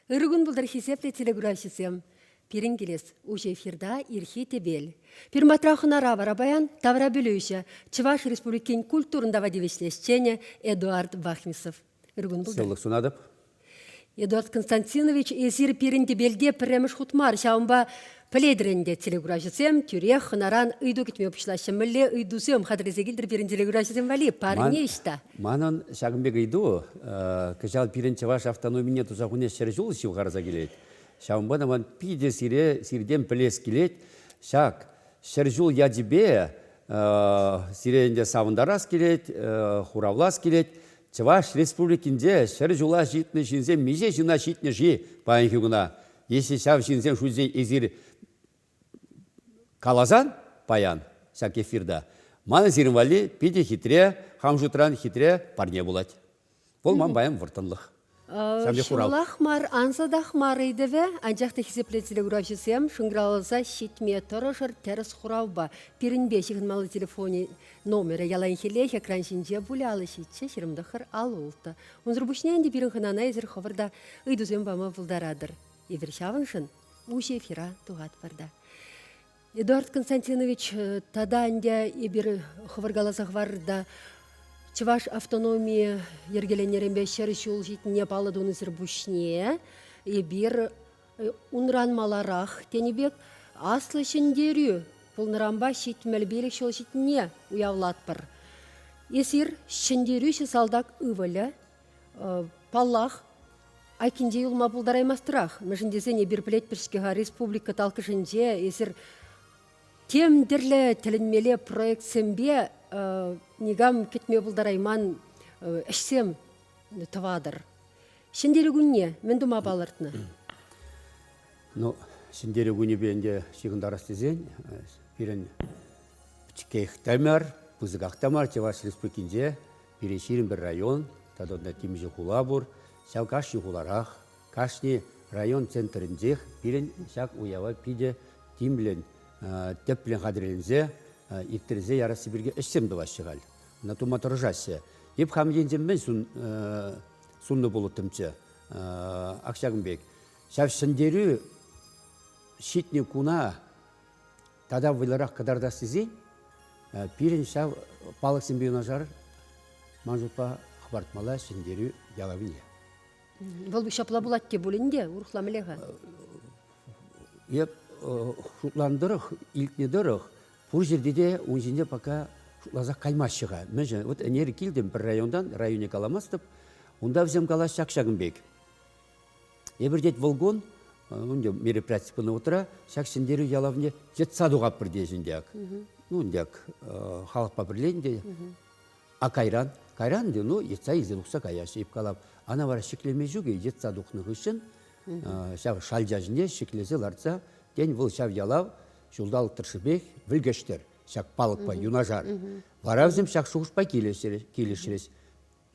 Иргун булдар хисепте телеграфисем. Пирин келес, уже эфирда ирхи тебел. Пирматрахына равара баян, тавра білуйші, Чуваш Республикин культурындава девешлешчене Эдуард Бахмисов. Иргун булдар. Сыллық сунадып. Эдуард Константинович эсир пирин тебелде піреміш хутмар, шаумба пледренде телеграфисем, тюрех, наран, ыйду кетме опышлашы, мүлле ыйдусем, хадрезегілдір пирин телеграфисем вали, парне ішта. Манан шагымбек ыйду, кыжал пирин Чуваш автономине тузағуне шәржул шив ғарза келет. Шаумбана ман пиде сирден пілес келет, шак шәржул ядибе сиренде савындарас келет, хуравлас келет, Чуваш республикинде шәржула житні жинзен меже жина житні жи байын хюгына. Если шав жинзен шузден ezir калазан паян, шак эфирда, маны зирін вали пиде хитре, хамжутран хитре парне булать. Бұл ман баян вұртынлық. Шулахмар, ансадахмар идеве, анжақты хисеплетілі графисем, шыңғыралыса шитме тұрышыр теріс хурауба. Пирінбе шығынмалы телефоне номері ялайын хелех экран шинже булялы шитче шырымдықыр алулты. Онзырбушненде пирін хынана езір ховырда ыйдузем бама бұлдарадыр. Евір шавыншын, уше эфира туғат барда. Эдуард Константинович таданде ебір ховыргаласақ варда Чуваш автономия ергеленеренбе шәршул житіне палыдуны зірбушне, ебір унранмаларақ тенебек аслы шындерю пулнырамба шитмелбелік шол житіне уявлатпыр. Есір шындерю салдак ывылы, паллах айкинде юлма бұлдараймастырақ. Мәжіндесен ебір плет біршкеға республика талқышынже, есір темдірлі тілінмелі проектсембе негам кетме бұлдарайман әшсем тывадыр. Шындері күнне, мен дума балыртыны? Шындері күнне бенде шығындар астезен, бірін пчікейхтамар, пызығақтамар, Чуваш республикинде, бірін шерін бір район, тадодна темжі хула бұр, шау кашны хуларақ, кашны район центріндех, бірін шақ уява пиде темлен, теплен қадырлензе, иттерзе ярасы бірге әшсем дұла шығал. Натума тұржасы. Еп хамдензен мен сұнны болытымчы. Ақшағымбек. Шав шындері шитне куна тада выларақ қадарда сізі, пирен шав палықсын бейуна жар, манжупа қабартмала шындері ялавыне. Бұл шапла бұлат те бөлінде, ұрықламылеға? Еп шутландырық, илкнедырық, бұл жерде де онжінде пока шутлазақ қаймашыға. Мәжі, вот әнері келдім бір райондан, районе каламастып, онда взем калаш Шақшағымбек. Ебірдет Волгон, онда мероприятие пыны отыра, Шақшындері ялавне жет садуға бірде жіндек. Ондек халық папірлейінде, а Кайран де, етса езін ұқса қаяшы еп қалап. Ана бара шеклеме жүге, жет садуқның үшін, шал жажыне шеклезе ларца, ден бұл шав ялав, жолдалық тұршыбек, вілгештер, шақ палықпа, юнажар. Варавзем шақ шуғышпай келешірес.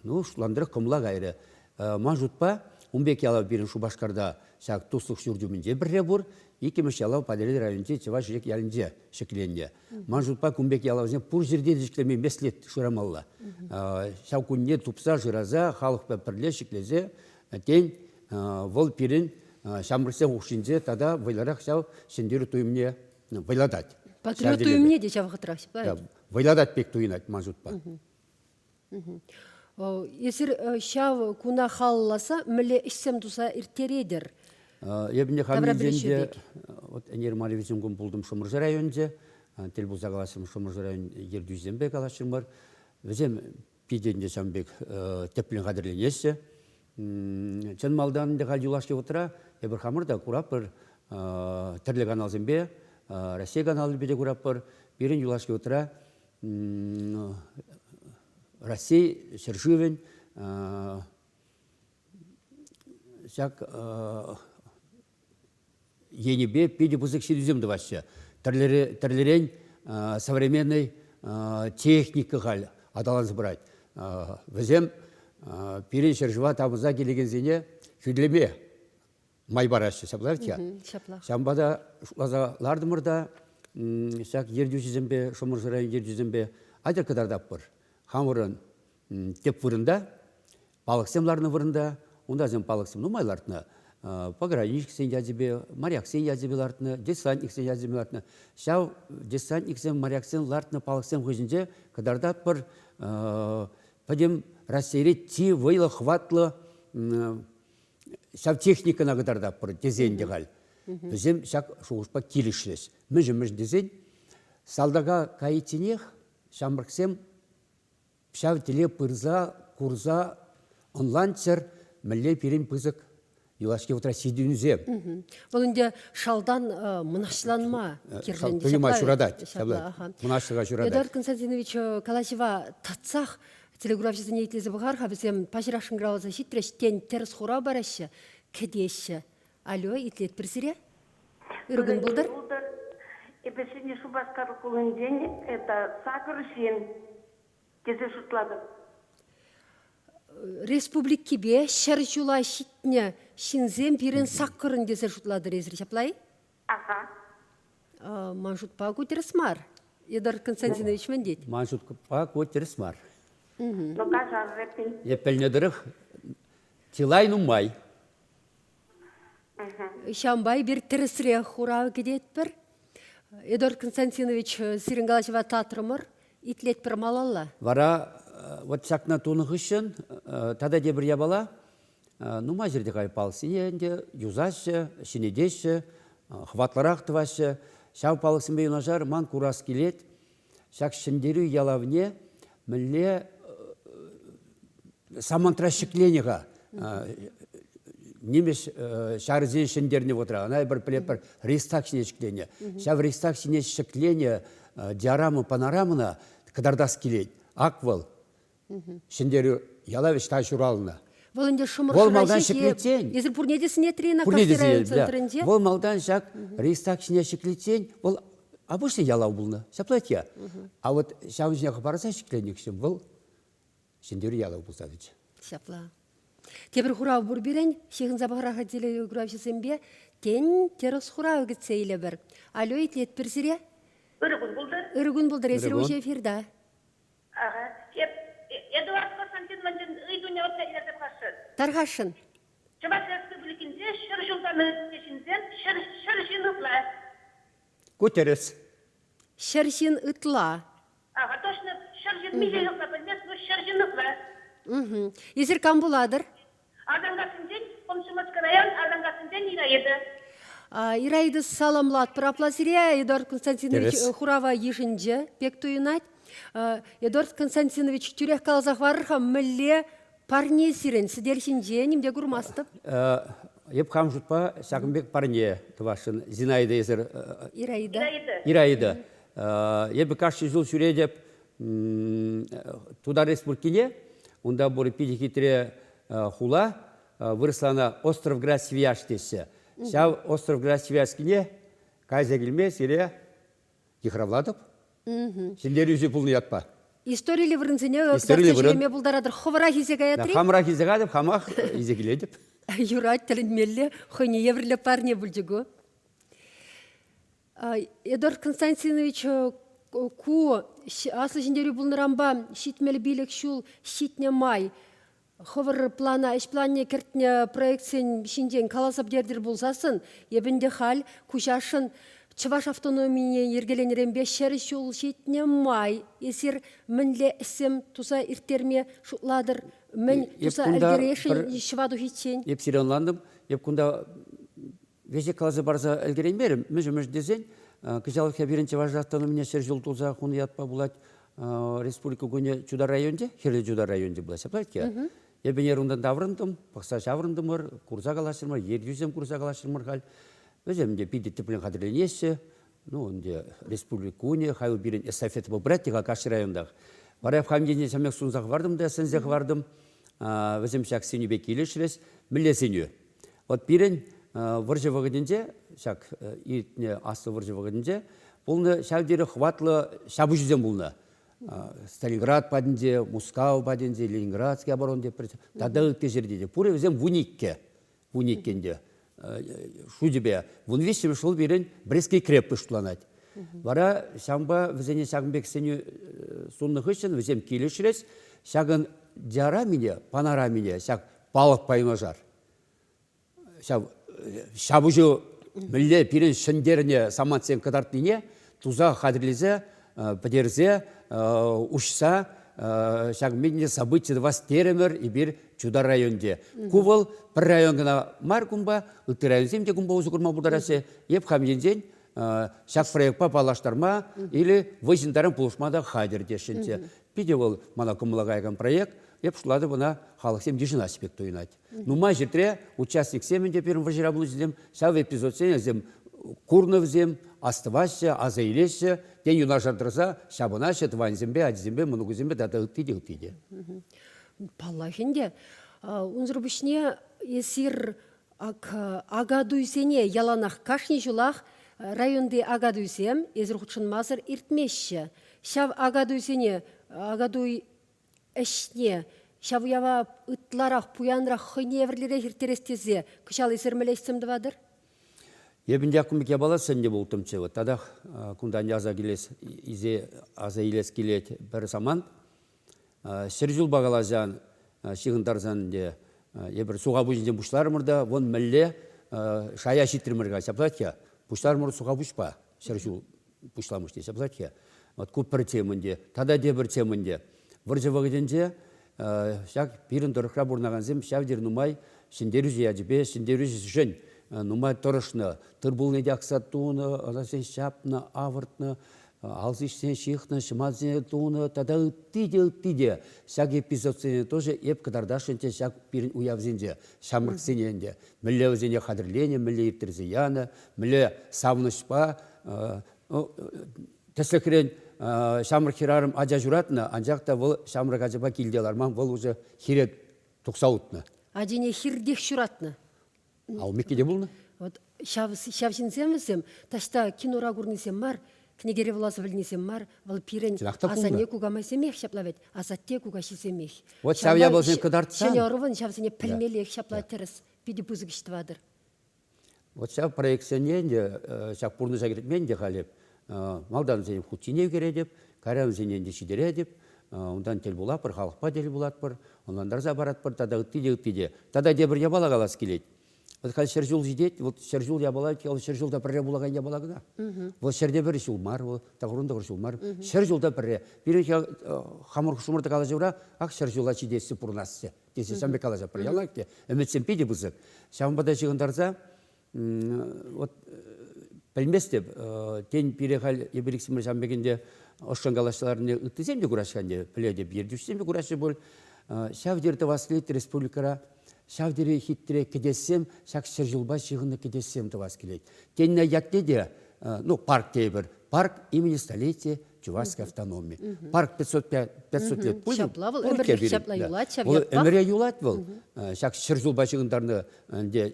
Шуландырық құмла ғайры. Ман жұтпа, ұмбек ялав берін Шубашқарда шақ тұслық жүрдімінде бірре бұр, екеміш ялав паделі районде Чуваш жек ялінде шекленде. Ман жұтпа күмбек ялавзен пұр жерде жеклеме меслет шырамалла. Шақ күнне тұпса жыраза, халық пәпірле шеклезе, тен вол пирин шамырсен ұқшынзе, тада вайларақ шау сендері тойымне вайладать. Патриот тойымне де шау ғытырақ, правильно? Вайладать пек тойынат, ман жұтпа. Есір шау күна қалласа, мүлі ішсем тұса иртередер. Ебінде хамилденде, әнер Малевизен күн бұлдым Шумыржы районде, тел бұл зағаласым Шумыржы район ердүйзенбе қалашым бар. Візем пиденде шамбек теплен қадірлен есі. Чын малданында қал юлашке отыра, ебір хамырда құрап бір тірлі каналзенбе, Россия каналы беде құрап бір, берін юлашке отыра, Россия, Шершивен, шак енебе педе бұзық шедуземді башы. Тірлерен современный техника қал, адалансы бұрайды. Візем пирен шыржыва тамыза келеген зене жүдлеме май барашы, саплайды я. Шамбада шулазаларды мұрда, шак ердюзізімбе, шомыр жырайын ердюзімбе, айдар кадарда бұр. Хамырын теп вырында, балықсемларны вырында, онда зем балықсем нумайлартына, пограничник сен ядзебе, моряк сен ядзебе лартына, десантник сен ядзебе лартына. Шау десантник сен, моряк сен лартына, балықсем көзінде, кадарда бұр, падем рассерет ти, вайлы, хватлы, шау техникана кадарда бұр, дезен дегал. Бізем шак шуғышпа келішлес. Мүжі дезен, салдага кайытенех, шамырксем, шау теле пырза, курза, онланцер, мүлле перен пызык, юлашке утра сидюнізем. Бұл үнде шалдан мұнашланма керженде. Түйіма шурадать. Мұнашлыға шурадать. Эдуард Константинович Калашева татсақ телеграфшысы нейтілізі бұғарға бізем пашырашын грауза шиттіріштен теріс хура барашы, кәдеші. Алло, итлет бірсіре? Үргін бұлдыр? Это сегодня шубаскарыкулын день, это сакыр шен, тезе шутлады. Республик кебе шаржула шитне шинзем пирен сакырын десе шутлады резір шаплай? Ага. Маншутпа көтеріс мар. Эдуард Константинович мен дейді. Маншутпа көтеріс мар. Но кажа рэпин. Епелнедіріх тилай нумай. Шамбай бір тірісіре хурау кедет бір. Эдуард Константинович Сиренгалашева татрымыр, итлет бір малалла. Вара, вот шакна тунық үшін, тада дебір ябала, нума жерде қайпал сененде, юзашы, шинедеші, хватларақ тывашы, шау палықсын бей ұнажар, ман курас келет, шак шындеру ялавне, мүлле самантра шекленеға, немеш шарызен шындеріне отыра, ана бір плепір рейстак шине шеклене. Шав рейстак шине шеклене диарамы панорамына кадардас келет, аквал, шындеру ялавеш таш уралына. Бұл үнде шумыр Ол малдан шеклетен. Езір пурнедесіне трена кастырайын центрінде? Ол малдан шак рейстак шине шеклетен, ол обычный ялау бұлны, шаплайт я. А вот шавын жіне қапараса шекленек шым, бұл шындеру ялау бұлсады. Шапла. Тебір хурау бұр берен, шеғын забағыраға телеграфшысынбе, тен теріс хурау кетсейлі бір. Алло, итлет бірсіре? Үргін бұлды. Үргін бұлдыр, есір Үргін. өше эфирда. Ага. Эдуард Константинович ыйдуня отса илетіп қашы. Тарғашын. Чубас республикінде шыр жылданы кешінден шыр жинықла. Көтеріс. Шершин ытла. Ага, точно шыр жин милиғылға білмес, но шыр жинықла. Есір кам бұладыр? Азанғасын ден, Комсомольский район, Азанғасын ден ирайыды. Ирайды саламлат пропласире Эдуард Константинович Терес. хурава ешінже пек туйнат. Эдуард Константинович тюрех қалзақ варырға мүлле парне сирен сідершінже немде күрмастып. Еп қам жұтпа, Шақынбек парне тывашын, Зинаида езір Ирайды. ирайды. Ебі қашшы жыл сүредеп туда республикіне, онда бұры педихитре хула, вырыслана остров Град-Свияж десе. Шау остров Град-Свияжкіне қайза келме сире ехравладып, сендер үзі пұлны ятпа. Историли врынзіне Историли врын. жеме бұлдарадыр ховара хизек аятри. Хамырақ изеғадып, хамақ изекеледіп. Юрат тілінмелі хойне еврлі парне бүлдігу. Эдуард Константинович ку аслы жіндері бұлнырамба шитмелі билік шул шитне май. Ховар плана, іш планне кертіне проекциян шинден каласап дердір болсасын, ебінде хал кушашын Чываш автономия ергеленерен бешер шул шитне май. Есер мінле ісім туса иртерме шутладыр. Мен туса әлгерешін шываду хитсен. Еп сиренландым, еп күнда везе қалазы барза әлгерен берім. Мүж дезен, кызалық бірінші важаттаны мене сер жол тұлза құны ятпа бұлад республика көне Чудар районде, херлі Чудар районде бұла сәплайт ке. Ебенер ұндан даврындым, пақса шаврындымыр, курса қалашырмыр, ергюзем курса қалашырмыр қал. Өзімде пидетті білін қадырленесі, онде республика көне, хайыл бірін эстафеті бұл бірәт теға қашы райондағы. Барайып хамдене сәмек сұнзақ вардым да, сәнзек вардым. Өзім шак сені бек келешірес, мүлі сені. Вот бірін выржы вағыдынде, шак ертіне асты выржы вағыдынде, бұлны шәудері хватлы шабы жүзен бұлны. Сталинград паденде, Мускау паденде, Ленинградский оборон деп бірсе, тадығытты жерде де. Пұры өзем вуниккенде. Шудебе, вун весім шыл берен Брестский крепкі шутланады. Бара, шамба візене шағынбек сені сұннық үшін, візем келешірес, шағын диара мене, панара мене, шақ балық пайына жар. Шабы жу мүлі пирен шындеріне самантсен кыдартыне, туза қадірлізе, бідерзе, ұшса, шағынменне события вас теремер и бір чуда районде. Кувал бір районгына мар күмба, ұтты районземде күмба өзі күрма бұлдарасы, еп қаменден шақ проектпа балаштарма или вызындарын пұлышмада қадерде шынте. Пиде ол мана күмілағайған проект, еп шулады бұна халықсем дежін аспект ойнады. Нума жерде участник семенде перім вожырабылы зем, шав эпизод сен зем курнов зем, астывашы, азайлеші, ден юна жардырса, шабынашы, тванзембе, адзембе, мұнығызембе, дада ұттиде. Паллахинде, унзырбышне есір агадуйсене яланақ кашни жулақ районды агадуйсем, езір құтшын мазыр иртмеші. Шав агадуйсене, агадуй әшне, шав ява ұтларақ, пуянрақ, хыневерлері хиртерестезе, кышал есірмелесімді вадыр? Ебінде ақымбек ябала сәнде болтым чевы. Тадақ күндан аза елес келет бір заман. Шержул бағалазан, шиғындарзан де, ебір суға бұжынден бұшларымырда, вон мәлі шая шиттірмірға сәплатя. Бұшларымыр суға бұшпа, шержул бұшламышты сәплатя. Көп бір темінде, тада де бір темінде. Выржы вағыденде, шақ бірін дұрықра бұрнаған зем, шавдер нумай, шындерүзі әдібе, шындерүзі жын. Нумай тұрышны, тұрбылны дәқсат туыны, аласын шапны, авыртны, алсышсен шиқны, шымадзен туыны, тада үттиде. Шақ эпизодсене тоже еп кадардашынте шақ бірін уявзенде, шамырқсененде. Мүлі өзене қадырлене, мүлі ептірзі яны, мүлі савнышпа, тәсілікірен шамыр хирарым ажа жүратыны, анжақта бұл шамыр ғажаба келделарман, бұл уже хирет тұқсауытны. Адене хирдек жүратыны. Ал мекеде бұлны? Шавшынсемізем, ташта кинора көрнесем мар, книгере власы білнесем мар, вал пирен асане кугамайсемех шаплавет, асатте кугашисемех. Вот шавя болсын кыдартсан. Шане орывын шавсыне пілмелек шаплатеріс, пиде пузыгіштівадыр. Вот шав проекционенде, шав пурны жагретменде қалеп, малдан зенем хутчине кередеп, карам зененде шидередеп, ондан тел булапыр, халықпа дел булатпыр, ондан дарза баратпыр, тада үттиде. Тада дебір ябала қалас келет. Вот когда шержул жидет, вот шержул ябала, шержулда пірре булаган ябалагына. Вот шерде бір шулмар, тағырында бір шулмар. Шержулда пірре. Бірін хамыр құшымырды қала жаура, ақ шержула чидесі пұрнасы. Десе самбе қала жапыр. Ялакте, үмітсен пейде бұзық. Шамбада жығындарза, вот білместеп, тен перехал ебіріксімір жамбегенде ұшқан қалашыларыны үттіземде күрашқанде, біледі бердюшсемде күрашы бол. Шавдерді васлет республикара, шавдері хиттіре кедесем, шақ шержулба шығыны кедесем тывас келейді. Теніне яттеде, парк дейбір, парк имени столетия Чувашской автономии. Парк 500 лет пойдым. Шаплавыл, өмірлік шапла юлат, шап ятпақ. Өмірі юлат бұл, шақ шержулба шығындарны,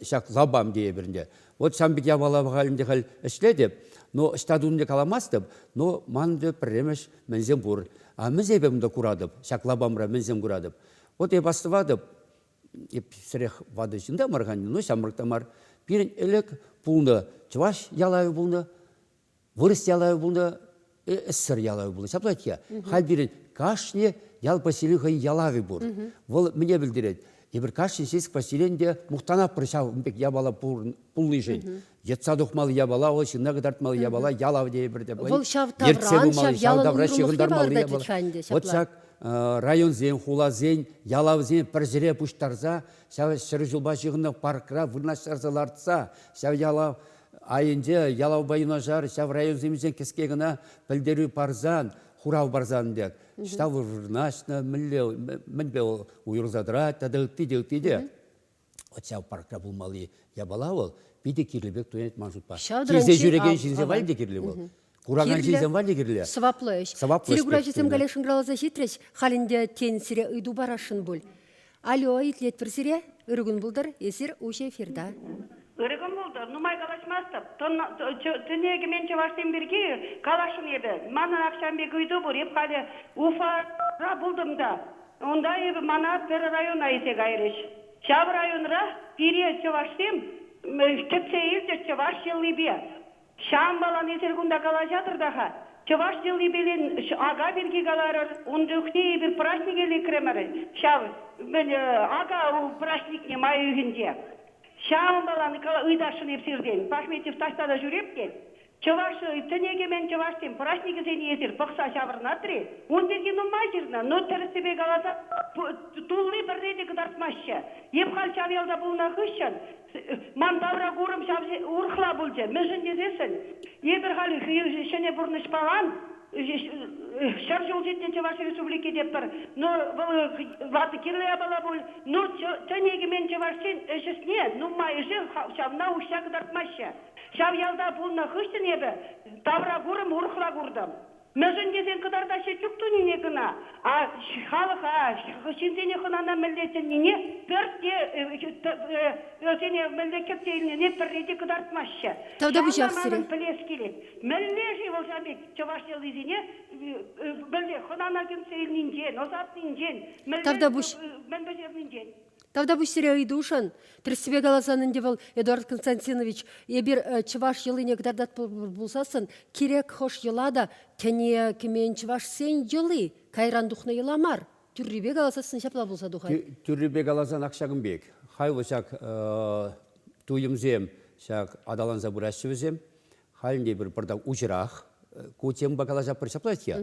шақ лабам дейбірінде. Вот самбек ябала бағалымде қал ішледіп, но штадуынде каламастып, но манды піремеш мінзем бұр. А мінзебемді күрадып, шақ лабамра мінзем күрадып. Вот еп астывадып, еп сірех вады жында марғанды, но шамырқтамар. Бірін әлік бұлны, Чуваш ялайы бұлны, вырыс ялайы бұлны, эссер ялайы бұлны. Шаплатия, хал бірін кашне ял поселіғай ялайы бұр. Ол мне білдіреді. Ебір кашне сесік поселенде мұқтанап бір шау ябала пұлны жын. Етса дұқмалы ябала, ол шынна қыдартмалы ябала, ялау дей бірді. Ол шав тавран, шав ялын ұйрымық бағырда тетханде. Вот шақ район зен, хула зен, ялау зен, бір жіре пұштарза, шав шыры жылба жығынның паркра вырнаштарзалартса, шав ялау айынде, ялау байына жар, шав район земізен кескегіна білдеру парзан, хурау барзан дек. Штав вырнашны, мінбе уйырзадырат, тады үтті. Вот шав паркра бұлмалы ябала ол, биде кирлібек туянет манжутпа. Кезде жүреген жинзе вальде кирлі ол. Кураган жинзен вальде кирлі. Сваплыш. Тирегура жесем галешін гралаза житреш, халінде тен сире ұйду барашын бұл. Алло, итлет бір сире, үрігін бұлдар, есір ұше эфирда. Өрегім болды, нумай қалашмастып. Түнеге мен чаваштен берге қалашын еді. Манын Ақшанбек үйді бұр, еп қалі Уфара бұлдым да. Онда ебі мана бір район айсек айреш. Шаб районра пире чаваштем, кепсе елдер чаваш жылы бе. Шам балан есергунда кала жатыр даға. Чаваш жылы белен ага берге қаларыр, онды үхне бір праздник елі кремәрі. Шаб, ага праздникне май үйінде. Шам баланы ыйдашын епсерден, Пахметов таштада жүрепкен. Чаваш, тенеге мен чаваштен, праздники сені есер, пықса шабырнатыры. Он деген ұмай жүрна, но тәрістебе қаласа, тулы бір рейді қыдартмашы. Епқал шавелда бұлна қышын, ман давра ғурым урхла бұлжы, мүжін дезесін. Ебір қалы шыне бұрныш балан, шар жол жеткен Чаваш республики деп бір, но ваты керлея бала бұл, но тенеге мен чаваштен үшісіне, ну май жыл, шавна ұшша қыдартмашы. Шав ялда бұлна қыштын ебі, тавра ғұрым ұрқла ғұрдым. Мәжін десен қыдарда шетчукту нене қына, а халық, шынсене қынана мүлдесін нене, сене мүлдекет дейіне не бір рейде қыдартмашы. Тавда бұ жақсыры. Шамамын пілес келет. Мүлде жей ол жабек, Чаваш елдезіне, мүлде қынана кемсейлінен жен, озатнын жен, мүлде жен. Тавда бұ сире ыйдушын, Тірсібек Аласанын девал Эдуард Константинович, ебір Чаваш елыне кдардат бұлсасын, керек хош елада, кәне кемен Чаваш сен елы, кайран дұхна еламар. Түрребек Аласасын шапла бұлса дұхай. Түрребек Аласан Ақшағынбек. Хайлы шак туйымзем, шак адаланза бұрашчывызем, хайлінде бір бірдақ ұжырақ, көтем бақала жапыр шаплайт я.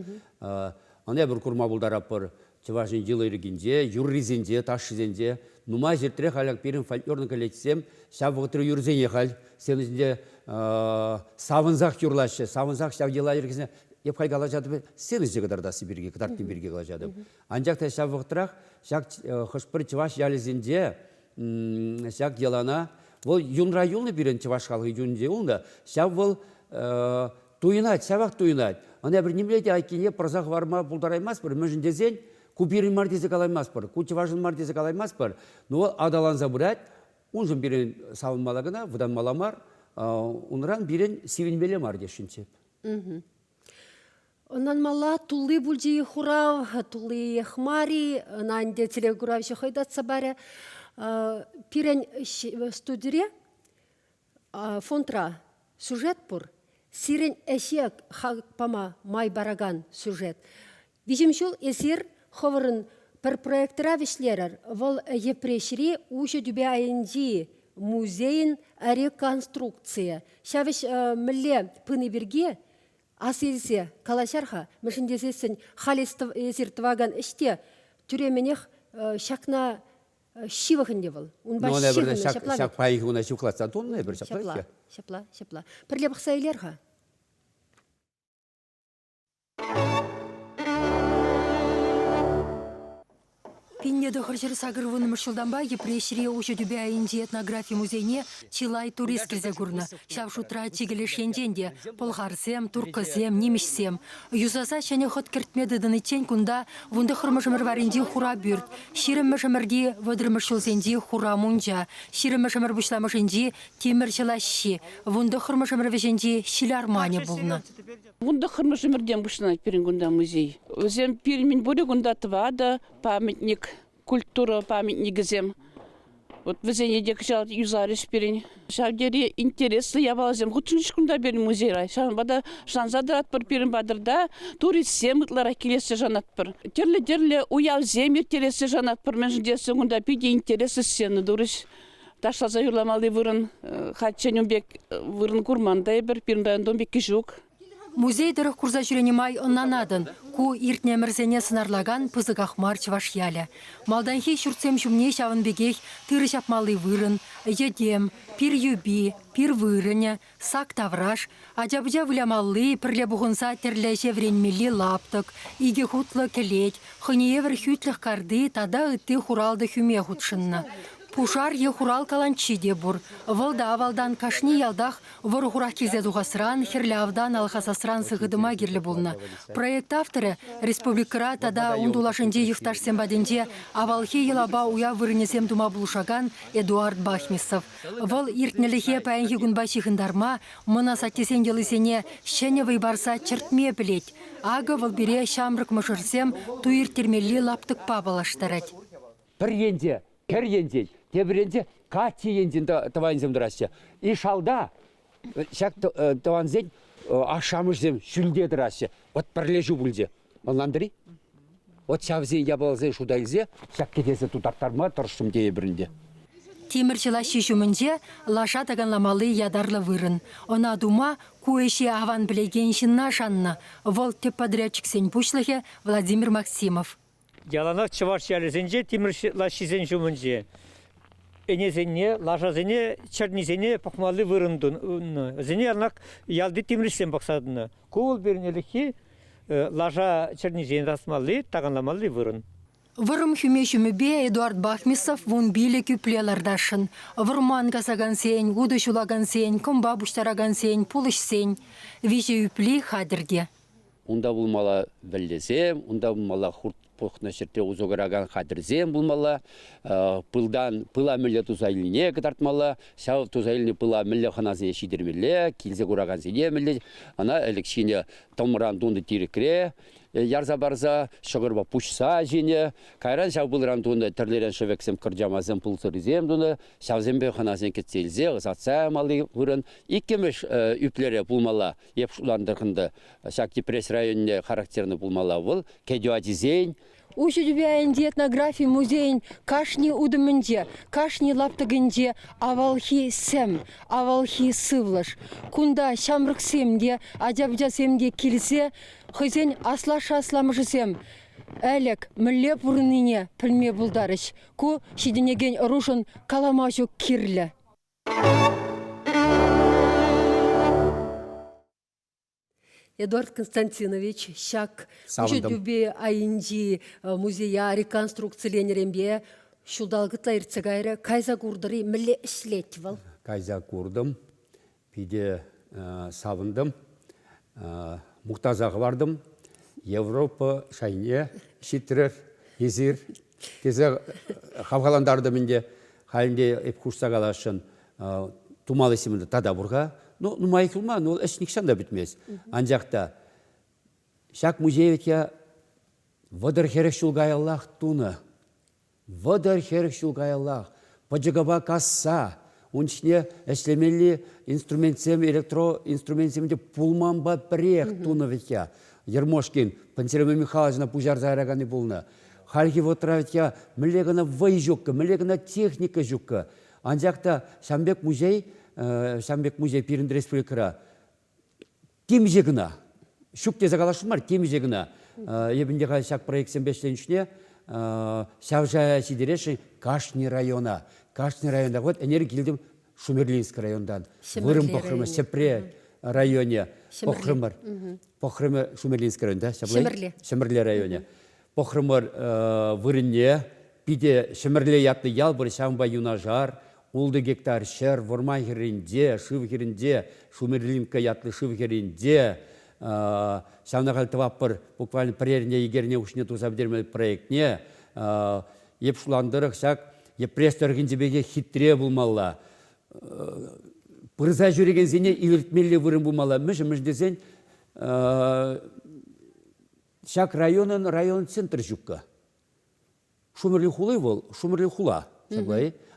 Ане бір күрма бұлдарап бір Чавашын жылы ерігінде, юрризінде, ташшызінде, нума жертіре халяк перін фольклорны коллектсем, шабығытыры юрзене хал, сенізінде савынзақ юрлашы, савынзақ шав ела ерігізіне, еп хай қала жады, сенізде қыдардасы берге, қыдартын берге қала жады. Анжақта шабығытырақ, шак қышпыр Чаваш ялізінде, шак елана, ол юнра юлны берін Чаваш халығы юнде ұлында, шав ол туйынат, шабақ туйынат. Ана бір немледе айкене прозақ варма бұлдараймас бір, мүжін дезен, Купирин мардезі қалаймас бір, Кучеважын мардезі қалаймас бір, но адаланза бұрат, ұнжын берін савынмалағына, бұдан маламар, ұныран берін севінмелі мардешінчеп. Онан мала тулы бүлжи хурав, тулы хмари, нанде телегуравши хайдатса бәрі. Пирен студире фонтра сюжет бұр, сирен әшек хақпама май бараган сюжет. Бижімшіл есер ховырын бір проекттыра вешлерер, вол епрешіре ұшы дүбе айынжи музейін реконструкция. Шавиш мүлі пыны бірге асылсе калашарха, мүшіндесесін халес есертіваган іште түременех шакна шивахынде был. Но он бір шак пайығына шуқлатсан, тонны бір шаплайық. Шапла. Пірле бақса елерға. Пиннеді қыржыры сағырвыны мұшылданба епрешіре ұшы дүбе айынжи этнография музейне Чилай турист келзе күрні. Шавшутра чигілі шенденде, полғарсем, турқысем, немішсем. Юзаса шәне ход кіртмедідіні чен күнда вунды қырмышымыр варенде хура бүрт. Ширымышымырде вадырмышылсенде хура мұнжа. Ширымышымыр бұшламышынде темір жылашши. Вунды қырмышымыр вешенде шилармане бұлны. Вунды қырмышымырден бұшынат перін күнда музей. Өзем перімін бөлі күнда тывады памятник культура памятнигізем. Вот везенедек жал юзариш перін. Шавдері интереслы я балазем. Худшынш күнда берін музейрай. Шанбада шанзадырат бір перін бадырда туристсем ұтлара келесі жанат бір. Терлі уял земер телесі жанат бір. Мен жындесі күнда пиде интересы сені дұрыш. Ташлаза юрламалы вырын. Хатченюмбек вырын курмандай бір перін баяндон бекі жүк. Музей дырық курза жүренимай оннанадын, ку иртнемірзене сынарлаган пызығақ марч вашялі. Малданхи шүртсем жүмне шавын бегех тыры шапмалы вырын, едем, пир юби, пир вырыне, сак тавраш, ажабыжа вылямалы пірле бұғынса терләше вренмелі лаптық, иге хутлы келет, хынеевір хүтлік карды тада үтті хуралды хүме хутшынны. Пушар ехурал каланчиде бур. Волда авалдан кашни ялдах ворухурах килзе дугасран, херлявдан алхасасран сыгыдыма гирле булна. Проект авторы республикара тада ундулашынде юфташ сембаденде авалхи елаба уя вырынесем дума булушаган Эдуард Бахмисов. Вол иртнелихе паянхи гунбачи хындарма, мына саттесен елысене шене вайбарса чертме білет. Ага вол бере шамрык мышырсем туир термелли лаптык пабалаштарать. Бір енде, кер енде, тебіренде кати енден таванзем дырасты. И шалда, шак таванзен ашамышзем шүлде дырасты. Вот бірлежу бүлде. Онландыры? Вот шавзен ябалзен шудайлзе, шак кетесі тутартарма тұрыштым дее бірінде. Темірчіла шешімінде лаша таганламалы ядарлы вырын. Она дума куэші аван білегеншін нашанна. Вол тепподрядчик сен пушлыхе Владимир Максимов. Яланақ чываш ялезенже темірчіла шизен жұмынже. Энезене, лажазене, чернизене пахмалы вырындын. Зене анақ ялды темірчілен бақсадыны. Кол берінелікі лажа чернизен расмалы, таганламалы вырын. Вырым хүмешімібе Эдуард Бахмисов вон биле күплелардашын. Вырман касаган сен, уды шулаган сен, комба буштараган сен, пулыш сен. Виже үплі хадырге. Унда булмала вәлдесем, унда булмала хурт похна шерте узогараган хадырзем булмала, пыла мүлі тузайлине кытартмала, шау тузайлине пыла мүлі ханазыне шидермеле, килзе кураган зене мүлі, ана әлекшіне томыран дунды тирекре, ярза барза, шығырба пушса жіне, кайран шау бұлран дунды тірлерен шөвексем кыржамазым пулсырызем дунды, шаузембе ханазын кетселзе, ғызатса малы ғырын, иккемеш үплері бұлмала, еп шуландырғынды, шакти пресс районне характерны бұлмала бұл, кедюадизен. Уші дүбәйінде этнография музейін кашни удымынде, кашни лаптығынде авалхи сәм, авалхи сывлыш. Кунда шамрық семде, адябжа семде келсе, хызен аслаша асламышы сем. Әлек мүллеп ұрыныне пілме бұлдарыш. Ку шиденеген рушын каламажу кирлі. Эдуард Константинович, шак жүдбе айынжи музея реконструкцияленеренбе шудалгытла ирцегайры кайза курдыры мілі ішлетівал. Кайза курдым, пиде савындым, мұқтазағы бардым, Европа шайне, шитрер, езір, кезі қавғаландарды менде, халінде еп курсағалашын тумалы семінді тадабұрға, ну майкылма, ну эшникшан да бітмес. Анжақта, шак музейветя вадар херек шулгайаллах туны. Вадар херек шулгайаллах. Паджагаба касса. Унчне эшлемелли инструментсем, электроинструментсемде пулманба прек туны ветя. Ермошкин, Пантелева Михайловна пужар зайраганы булны. Хальги вотраветя мілегіна вай жүккі, мілегіна техника жүккі. Анжақта Шамбек музей пиринді республикара темжегіна, шүкте загалашымар темжегіна, ебінде шак проектсен бешленішіне, шавжая сидереші Кашни района. Кашни районда, вот энергилдім Шумерлинск райондан. Вырым похрымы, Сепре районе, похрымы Шумерлинск районда. Шемірле районе. Похрымыр вырынне, пиде Шемірле ятны ял бір шамба юнажар, Улды гектар шер, вормай херінде, шыв херінде, Шумерлинка ятлы шыв херінде, шамнағал тываппыр, буквально преріне егеріне ұшыне тузабдермел проектне, еп шуландырық шак, еп престоргензебеге хитре бұлмалла. Пырза жүреген зене иліртмелі вырын бұлмалла. Мүждезен шак район центр жүкка. Шумерлі хулы бол, Шумерлі хула.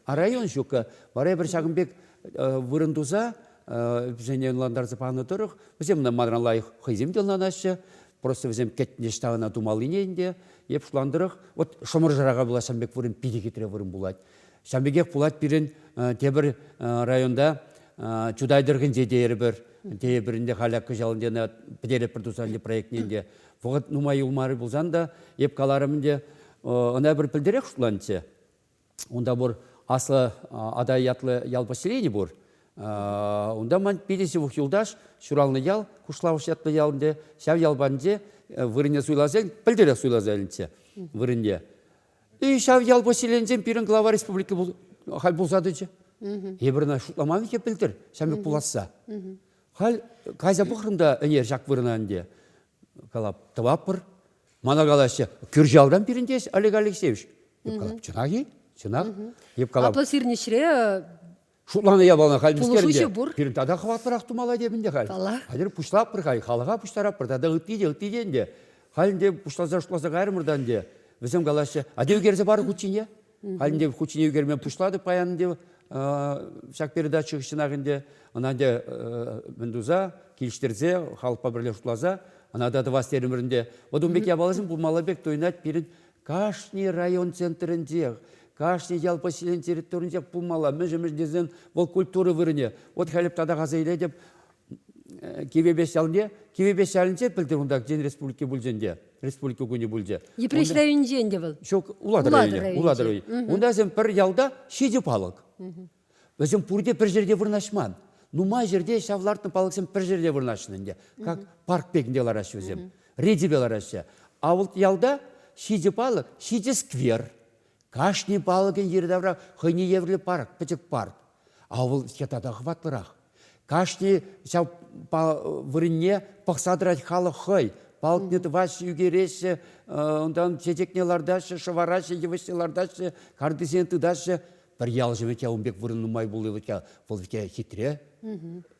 А район жүкі, барай бір шағынбек вырындуза, және ұландарзы пағыны тұрық, бізем мадранлай хайзем делнанашы, просто бізем кәттіне штағына думалынейінде, еп шуландырық, вот шомыр жараға бұла Шамбек вырын пиде кетіре вырын бұлад. Шамбекек бұлад бірін тебір районда чудайдырғын жедері бір, бірінде қалақы жалындена бідері бірдузанды проектненде. Бұғыт нумай ұлмары бұлзан да, еп қаларымынде, она бір пілдерек шуланцы. Онда бұр аслы адай ятлы ял поселение бұр. Онда ман 50 жылдаш шуралны ял, кушлауш ятлы ялынде, шав ялбанде вырыне суйлазен, пілдерек суйлазелінце вырыне. И шав ял поселензен пирін глава республики хал булзады же. Ебірна шутламаны кеп білдір, сәмек буласса. Хал каза бұқырында өнер жақ вырынан де. Қалап табап бір. Мана қалашы күржалдан біріндес Олег Алексеевич. Еп қалап чынағы, чынақ. Еп қалап Апла сирнешре шутланы ябалына хал Пулышушы мискерінде. бұр. Бірін тада қываттырақ тұмала дебінде хал. Тала. Хадыр пұштап бір хал, халыға пұштарап бір, тада ғыттейде. Халінде пұштаза ғайрымырдан де. Візім қалашы, адеу керзе бары құчине. Халінде құчине үгермен пұштады паянын шак передача шығышынағында. Ананде міндуза, келіштерзе, халықпа бірле шутлаза. Анада да вас терімірінде. Одынбек ябаласын бұл малабек тойнат берін Кашни район центрінде, Кашни ял поселен территориясында бұл мала. Междезен бұл культуры вырыне. От халіп тада ғазайле деп кевебес ялінде білдір онда Ден республики бүлзенде. Республика күні бүлзе. Епреш районженде бұл. Шок улады районе. Онда зен бір ялда шеде палық. Өзім пұрде бір жерде вырнашман. Нума жерде шавлардың палықсын бір жерде вырнашынынде. Как парк пекінде ларашы өзім. Редебе ларашы. А ол ялда шеде палық, шеде сквер. Кашни палығын ердавра хыне еврлі парк, пәтек парк. А ол кетада хватлырақ. Кашни вырынне пақсадырат халық хой. Палықнеті ваш үгересі, ондан чечекнелардашы, шыварашы, евеселардашы, кардесентыдашы. Бір ял жемете онбек вырынымай болы хитре.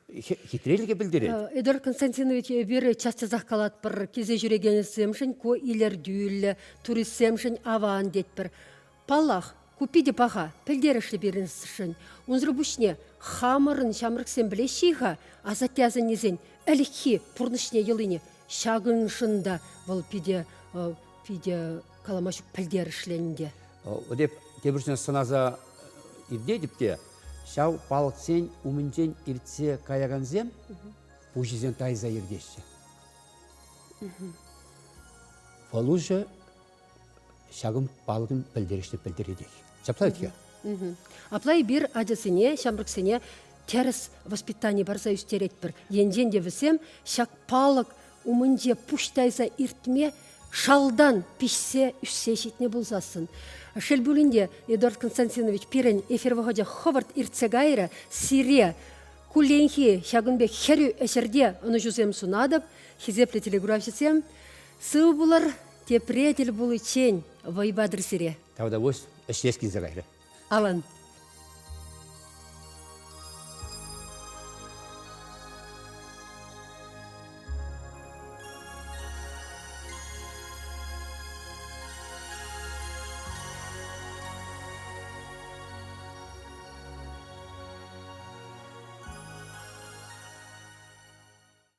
Хитреліге білдіреді. Эдуард Константинович бір часто заққалат бір кезе жүреген семшін, ко илер дүйілі, турист семшін аван дет бір. Паллах, купиде паға, пілдеріші берінсішін. Онзыры бүшне, хамырын шамрықсен білешіға, азаттязын незен, әлікхи пұрнышне еліне, шағыншында бұл пиде каламашу пілдерішленінде. Деп, тебірсіне сыназа ирде депте, шау палық сен умінжен иртсе каяган зем, пұжызен тайза ирдеші. Ол уже шағын балығын білдіредек. Жаплайды ке? Аплай бір адысыне, шамрықсыне теріс воспитание барса үстерет бір. Енден де вісем, шақ палық умынже пұштайса иртме шалдан пішсе үссе шетіне болзасын. Шел бөлінде Эдуард Константинович пирен эфир вағаджа Ховард иртсегайра сире куленхи шағынбек херю әшерде оны жүзем сунадып, хизепле телеграфисем, сыу бұлар тепретел бұлы чен вайбадыр сире. Тавда өз әшескен зағайры. Алан.